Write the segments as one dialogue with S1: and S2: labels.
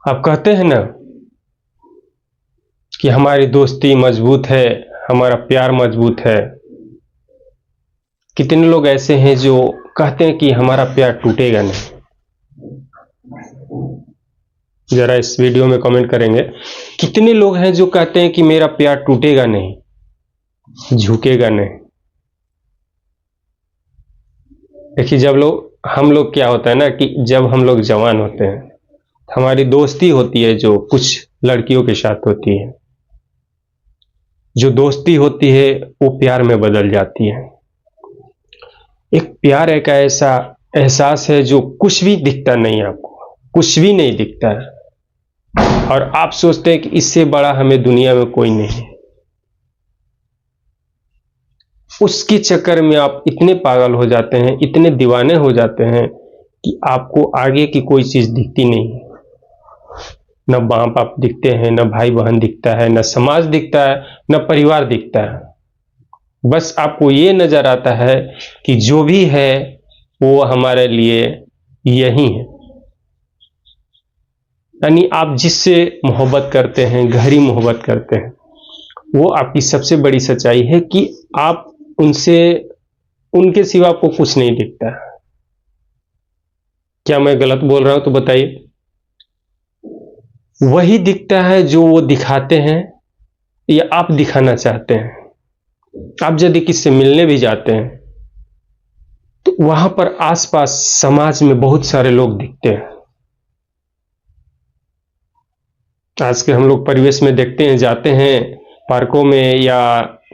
S1: आप कहते हैं ना कि हमारी दोस्ती मजबूत है, हमारा प्यार मजबूत है। कितने लोग ऐसे हैं जो कहते हैं कि हमारा प्यार टूटेगा नहीं। जरा इस वीडियो में कमेंट करेंगे। कितने लोग हैं जो कहते हैं कि मेरा प्यार टूटेगा नहीं, झुकेगा नहीं। देखिए, हम लोग क्या होता है ना कि जब हम लोग जवान होते हैं, हमारी दोस्ती होती है जो कुछ लड़कियों के साथ होती है। जो दोस्ती होती है वो प्यार में बदल जाती है। एक प्यार एक ऐसा एहसास है जो कुछ भी दिखता नहीं, आपको कुछ भी नहीं दिखता है और आप सोचते हैं कि इससे बड़ा हमें दुनिया में कोई नहीं है। उसके चक्कर में आप इतने पागल हो जाते हैं, इतने दीवाने हो जाते हैं कि आपको आगे की कोई चीज दिखती नहीं है। न माँ बाप दिखते हैं, न भाई बहन दिखता है, न समाज दिखता है, न परिवार दिखता है। बस आपको ये नजर आता है कि जो भी है वो हमारे लिए यही है। यानी आप जिससे मोहब्बत करते हैं, गहरी मोहब्बत करते हैं, वो आपकी सबसे बड़ी सच्चाई है कि आप उनके सिवा आपको कुछ नहीं दिखता। क्या मैं गलत बोल रहा हूं तो बताइए। वही दिखता है जो वो दिखाते हैं या आप दिखाना चाहते हैं। आप यदि किससे मिलने भी जाते हैं तो वहां पर आसपास समाज में बहुत सारे लोग दिखते हैं। आज के हम लोग परिवेश में देखते हैं, जाते हैं पार्कों में या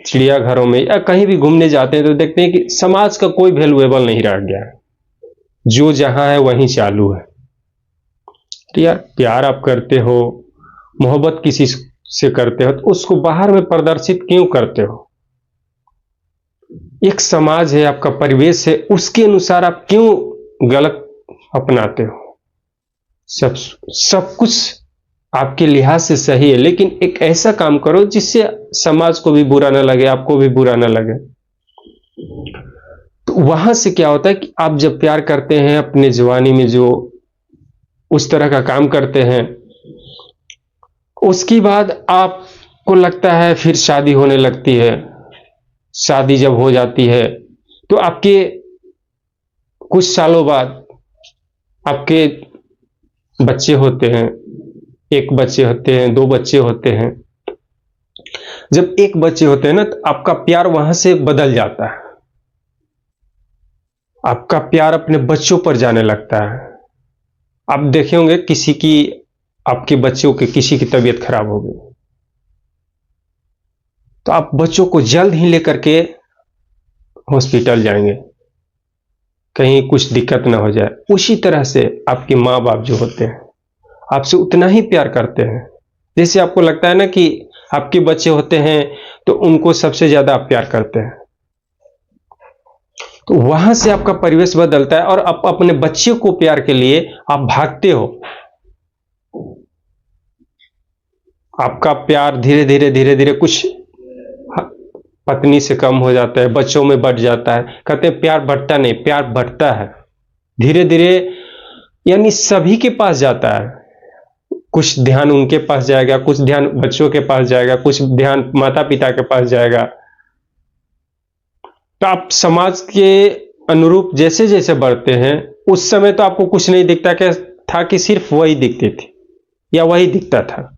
S1: चिड़ियाघरों में या कहीं भी घूमने जाते हैं तो देखते हैं कि समाज का कोई वैल्यूएबल नहीं रह गया है। जो जहां है वहीं चालू है। तो यार, प्यार आप करते हो, मोहब्बत किसी से करते हो तो उसको बाहर में प्रदर्शित क्यों करते हो? एक समाज है, आपका परिवेश है, उसके अनुसार आप क्यों गलत अपनाते हो? सब कुछ आपके लिहाज से सही है, लेकिन एक ऐसा काम करो जिससे समाज को भी बुरा ना लगे, आपको भी बुरा ना लगे। तो वहां से क्या होता है कि आप जब प्यार करते हैं, अपने जवानी में जो उस तरह का काम करते हैं, उसके बाद आपको लगता है फिर शादी होने लगती है। शादी जब हो जाती है तो आपके कुछ सालों बाद आपके बच्चे होते हैं। एक बच्चे होते हैं, दो बच्चे होते हैं। जब एक बच्चे होते हैं ना तो आपका प्यार वहां से बदल जाता है। आपका प्यार अपने बच्चों पर जाने लगता है। आप देखे होंगे आपके बच्चों के किसी की तबीयत खराब हो गई तो आप बच्चों को जल्द ही लेकर के हॉस्पिटल जाएंगे, कहीं कुछ दिक्कत ना हो जाए। उसी तरह से आपके माँ बाप जो होते हैं आपसे उतना ही प्यार करते हैं। जैसे आपको लगता है ना कि आपके बच्चे होते हैं तो उनको सबसे ज्यादा आप प्यार करते हैं। तो वहां से आपका परिवेश बदलता है और आप अपने बच्चे को प्यार के लिए आप भागते हो। आपका प्यार धीरे धीरे धीरे धीरे कुछ पत्नी से कम हो जाता है, बच्चों में बढ़ जाता है। कहते हैं प्यार बढ़ता नहीं, प्यार बढ़ता है धीरे धीरे। यानी सभी के पास जाता है। कुछ ध्यान उनके पास जाएगा, कुछ ध्यान बच्चों के पास जाएगा, कुछ ध्यान माता पिता के पास जाएगा। तो आप समाज के अनुरूप जैसे जैसे बढ़ते हैं, उस समय तो आपको कुछ नहीं दिखता था कि सिर्फ वही दिखती थी या वही दिखता था।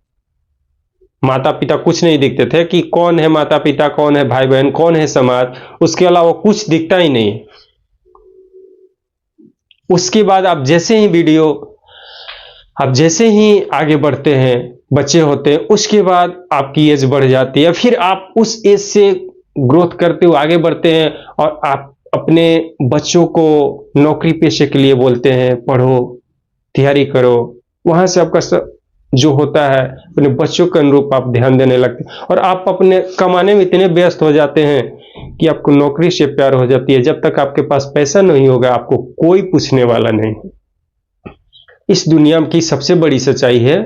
S1: माता पिता कुछ नहीं दिखते थे कि कौन है माता पिता, कौन है भाई बहन, कौन है समाज, उसके अलावा कुछ दिखता ही नहीं। उसके बाद आप जैसे ही आगे बढ़ते हैं, बच्चे होते हैं, उसके बाद आपकी एज बढ़ जाती है। फिर आप उस एज से ग्रोथ करते हुए आगे बढ़ते हैं और आप अपने बच्चों को नौकरी पेशे के लिए बोलते हैं, पढ़ो, तैयारी करो। वहां से आपका जो होता है अपने बच्चों के अनुरूप आप ध्यान देने लगते हैं और आप अपने कमाने में इतने व्यस्त हो जाते हैं कि आपको नौकरी से प्यार हो जाती है। जब तक आपके पास पैसा नहीं होगा आपको कोई पूछने वाला नहीं। इस दुनिया की सबसे बड़ी सच्चाई है,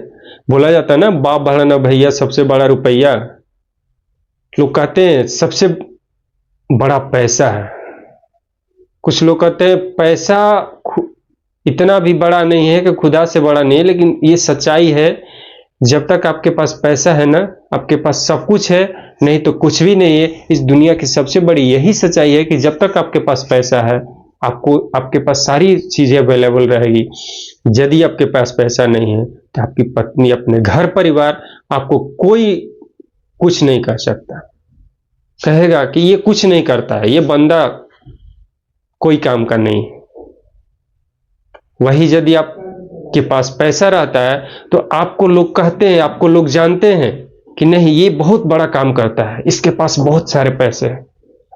S1: बोला जाता है ना, बाप बड़ा ना भैया, सबसे बड़ा रुपया। लोग कहते हैं सबसे बड़ा पैसा है। कुछ लोग कहते हैं पैसा इतना भी बड़ा नहीं है कि खुदा से बड़ा नहीं है, लेकिन ये सच्चाई है। जब तक आपके पास पैसा है ना, आपके पास सब कुछ है, नहीं तो कुछ भी नहीं है। इस दुनिया की सबसे बड़ी यही सच्चाई है कि जब तक आपके पास पैसा है, आपको आपके पास सारी चीजें अवेलेबल रहेगी। यदि आपके पास पैसा नहीं है तो आपकी पत्नी, अपने घर परिवार, आपको कोई कुछ नहीं कर सकता। कहेगा कि ये कुछ नहीं करता है, ये बंदा कोई काम का नहीं है। वही यदि आपके पास पैसा रहता है तो आपको लोग कहते हैं, आपको लोग जानते हैं कि नहीं, ये बहुत बड़ा काम करता है, इसके पास बहुत सारे पैसे हैं।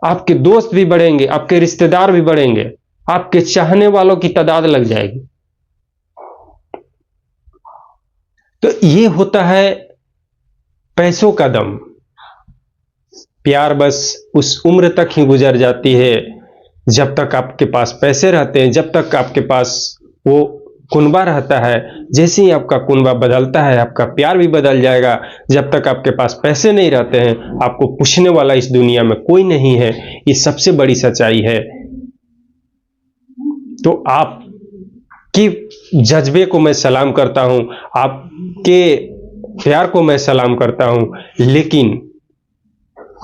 S1: आपके दोस्त भी बढ़ेंगे, आपके रिश्तेदार भी बढ़ेंगे, आपके चाहने वालों की तादाद लग जाएगी। तो ये होता है पैसों का दम। प्यार बस उस उम्र तक ही गुजर जाती है जब तक आपके पास पैसे रहते हैं, जब तक आपके पास वो कुनबा रहता है। जैसे ही आपका कुनबा बदलता है, आपका प्यार भी बदल जाएगा। जब तक आपके पास पैसे नहीं रहते हैं, आपको पूछने वाला इस दुनिया में कोई नहीं है। ये सबसे बड़ी सच्चाई है। तो आपके जज्बे को मैं सलाम करता हूं, आपके प्यार को मैं सलाम करता हूं, लेकिन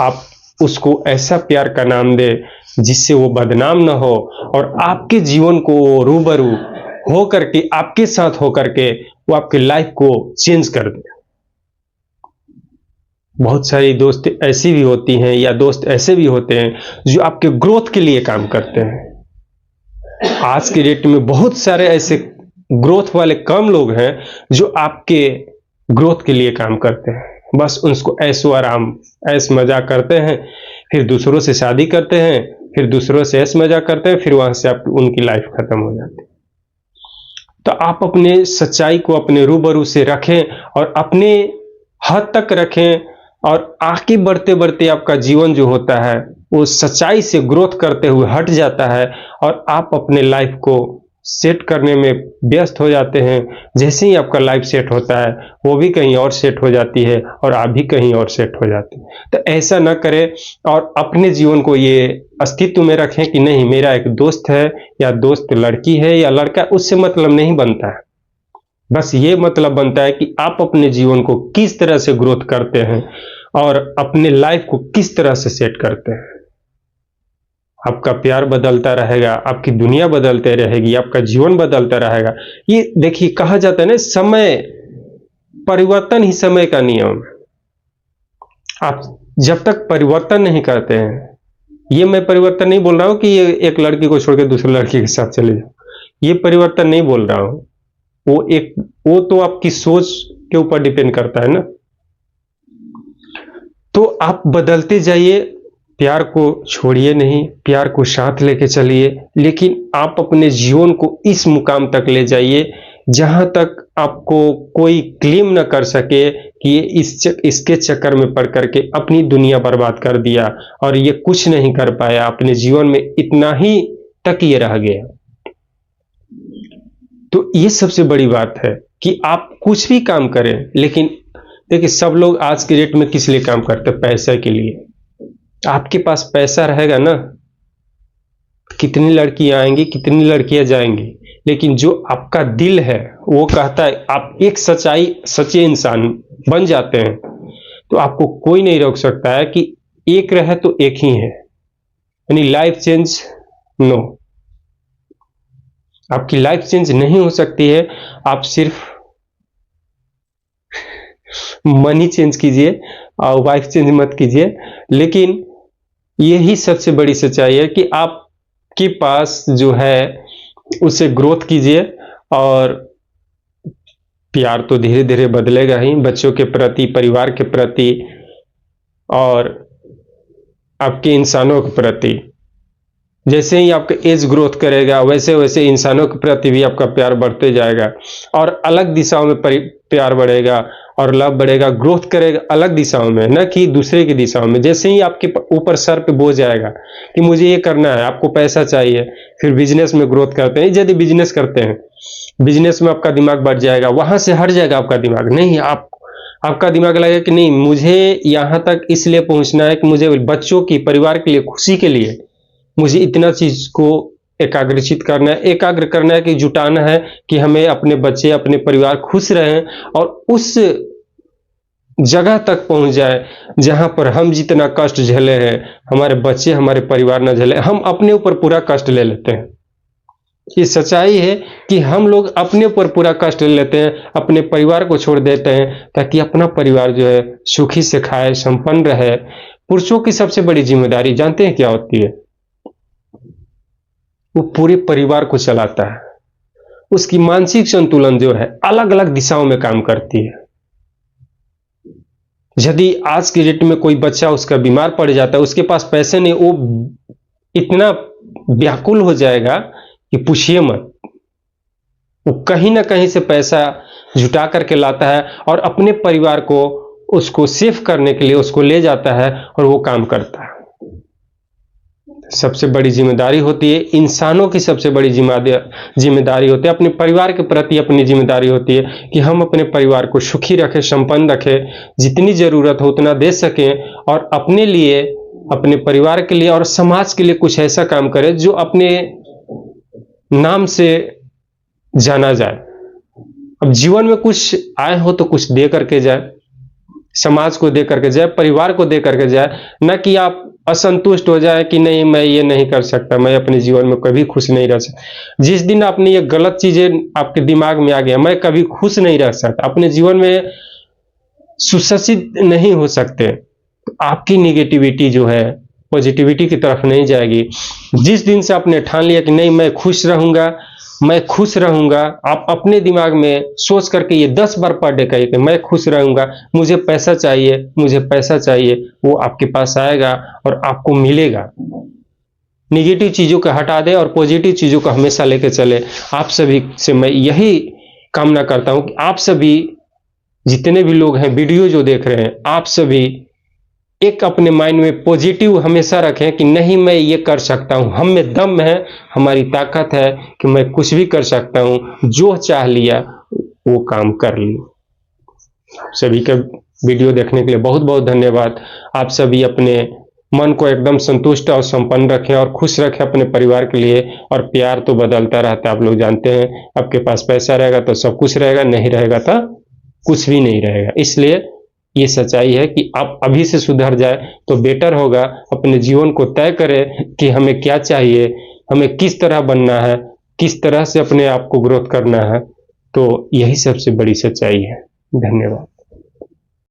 S1: आप उसको ऐसा प्यार का नाम दे जिससे वो बदनाम न हो, और आपके जीवन को रूबरू हो करके, आपके साथ हो करके वो आपके लाइफ को चेंज कर दे। बहुत सारी दोस्त ऐसी भी होती हैं, या दोस्त ऐसे भी होते हैं जो आपके ग्रोथ के लिए काम करते हैं। आज के डेट में बहुत सारे ऐसे ग्रोथ वाले कम लोग हैं जो आपके ग्रोथ के लिए काम करते हैं। बस उनको ऐशो आराम, ऐश मजा करते हैं, फिर दूसरों से शादी करते हैं, फिर दूसरों से ऐश मजा करते हैं, फिर वहां से उनकी लाइफ खत्म हो जाती है। तो आप अपने सच्चाई को अपने रूबरू से रखें और अपने हद तक रखें, और आगे बढ़ते बढ़ते आपका जीवन जो होता है वो सच्चाई से ग्रोथ करते हुए हट जाता है, और आप अपने लाइफ को सेट करने में व्यस्त हो जाते हैं। जैसे ही आपका लाइफ सेट होता है, वो भी कहीं और सेट हो जाती है, और आप भी कहीं और सेट हो जाते हैं। तो ऐसा ना करें, और अपने जीवन को ये अस्तित्व में रखें कि नहीं, मेरा एक दोस्त है, या दोस्त लड़की है या लड़का, उससे मतलब नहीं बनता है। बस ये मतलब बनता है कि आप अपने जीवन को किस तरह से ग्रोथ करते हैं, और अपने लाइफ को किस तरह से सेट करते हैं। आपका प्यार बदलता रहेगा, आपकी दुनिया बदलते रहेगी, आपका जीवन बदलता रहेगा। ये देखिए, कहा जाता है ना, समय परिवर्तन ही समय का नियम है। आप जब तक परिवर्तन नहीं करते हैं, ये मैं परिवर्तन नहीं बोल रहा हूं कि ये एक लड़की को छोड़कर दूसरी लड़की के साथ चले जाओ, ये परिवर्तन नहीं बोल रहा हूं। वो तो आपकी सोच के ऊपर डिपेंड करता है ना। तो आप बदलते जाइए, प्यार को छोड़िए नहीं, प्यार को साथ लेके चलिए, लेकिन आप अपने जीवन को इस मुकाम तक ले जाइए जहां तक आपको कोई क्लेम न कर सके कि ये इसके चक्कर में पड़ करके अपनी दुनिया बर्बाद कर दिया और ये कुछ नहीं कर पाया, अपने जीवन में इतना ही तक ये रह गया। तो ये सबसे बड़ी बात है कि आप कुछ भी काम करें, लेकिन देखिए, सब लोग आज के डेट में किस लिए काम करते हैं? पैसे के लिए। आपके पास पैसा रहेगा ना, कितनी लड़कियां आएंगी, कितनी लड़कियां जाएंगी, लेकिन जो आपका दिल है वो कहता है आप एक सच्चे इंसान बन जाते हैं, तो आपको कोई नहीं रोक सकता है कि एक रहे तो एक ही है। यानी लाइफ चेंज नो, आपकी लाइफ चेंज नहीं हो सकती है। आप सिर्फ मनी चेंज कीजिए और वाइफ चेंज मत कीजिए। लेकिन यही सबसे बड़ी सच्चाई है कि आपके पास जो है उसे ग्रोथ कीजिए, और प्यार तो धीरे धीरे बदलेगा ही, बच्चों के प्रति, परिवार के प्रति, और आपके इंसानों के प्रति। जैसे ही आपका एज ग्रोथ करेगा, वैसे वैसे इंसानों के प्रति भी आपका प्यार बढ़ते जाएगा, और अलग दिशाओं में प्यार बढ़ेगा और लव बढ़ेगा, ग्रोथ करेगा अलग दिशाओं में, न कि दूसरे की दिशाओं में। जैसे ही आपके ऊपर सर पे बोझ आएगा कि मुझे ये करना है, आपको पैसा चाहिए, फिर बिजनेस में ग्रोथ करते हैं। यदि बिजनेस करते हैं, बिजनेस में आपका दिमाग बढ़ जाएगा, वहां से हट जाएगा आपका दिमाग। नहीं, आपका दिमाग लगेगा कि नहीं, मुझे यहां तक इसलिए पहुंचना है कि मुझे बच्चों की, परिवार के लिए, खुशी के लिए मुझे इतना चीज को एकाग्र करना है कि जुटाना है कि हमें अपने बच्चे, अपने परिवार खुश रहें और उस जगह तक पहुंच जाए जहां पर हम जितना कष्ट झेले हैं, हमारे बच्चे, हमारे परिवार न झेले। हम अपने ऊपर पूरा कष्ट ले लेते हैं। ये सच्चाई है कि हम लोग अपने ऊपर पूरा कष्ट ले लेते हैं, अपने परिवार को छोड़ देते हैं ताकि अपना परिवार जो है सुखी से खाए, संपन्न रहे। पुरुषों की सबसे बड़ी जिम्मेदारी जानते हैं क्या होती है? वो पूरे परिवार को चलाता है। उसकी मानसिक संतुलन जो है अलग अलग दिशाओं में काम करती है। यदि आज की डेट में कोई बच्चा उसका बीमार पड़ जाता है, उसके पास पैसे नहीं, वो इतना व्याकुल हो जाएगा कि पूछिए मत। वो कहीं ना कहीं से पैसा जुटा करके लाता है और अपने परिवार को उसको सेफ करने के लिए उसको ले जाता है और वो काम करता है। सबसे बड़ी जिम्मेदारी होती है, इंसानों की सबसे बड़ी जिम्मेदारी होती है, अपने परिवार के प्रति अपनी जिम्मेदारी होती है कि हम अपने परिवार को सुखी रखें, संपन्न रखें, जितनी जरूरत हो उतना दे सकें और अपने लिए, अपने परिवार के लिए और समाज के लिए कुछ ऐसा काम करें जो अपने नाम से जाना जाए। अब जीवन में कुछ आए हो तो कुछ दे करके जाए, समाज को दे करके जाए, परिवार को दे करके जाए, न कि आप असंतुष्ट हो जाए कि नहीं मैं ये नहीं कर सकता, मैं अपने जीवन में कभी खुश नहीं रह सकता। जिस दिन आपने ये गलत चीजें आपके दिमाग में आ गया, मैं कभी खुश नहीं रह सकता, अपने जीवन में सुशासित नहीं हो सकते, तो आपकी निगेटिविटी जो है पॉजिटिविटी की तरफ नहीं जाएगी। जिस दिन से आपने ठान लिया कि नहीं मैं खुश रहूंगा, मैं खुश रहूंगा, आप अपने दिमाग में सोच करके ये 10 बार पर डे कहिए कि मैं खुश रहूंगा, मुझे पैसा चाहिए, मुझे पैसा चाहिए, वो आपके पास आएगा और आपको मिलेगा। निगेटिव चीजों को हटा दे और पॉजिटिव चीजों को हमेशा लेके चले। आप सभी से मैं यही कामना करता हूं कि आप सभी जितने भी लोग हैं वीडियो जो देख रहे हैं, आप सभी एक अपने माइंड में पॉजिटिव हमेशा रखें कि नहीं मैं ये कर सकता हूं, हम में दम है, हमारी ताकत है कि मैं कुछ भी कर सकता हूं, जो चाह लिया वो काम कर लिया। सभी का वीडियो देखने के लिए बहुत बहुत धन्यवाद। आप सभी अपने मन को एकदम संतुष्ट और संपन्न रखें और खुश रखें अपने परिवार के लिए। और प्यार तो बदलता रहता है, आप लोग जानते हैं। आपके पास पैसा रहेगा तो सब कुछ रहेगा, नहीं रहेगा तो कुछ भी नहीं रहेगा। इसलिए ये सच्चाई है कि आप अभी से सुधर जाए तो बेटर होगा। अपने जीवन को तय करें कि हमें क्या चाहिए, हमें किस तरह बनना है, किस तरह से अपने आप को ग्रोथ करना है। तो यही सबसे बड़ी सच्चाई है। धन्यवाद।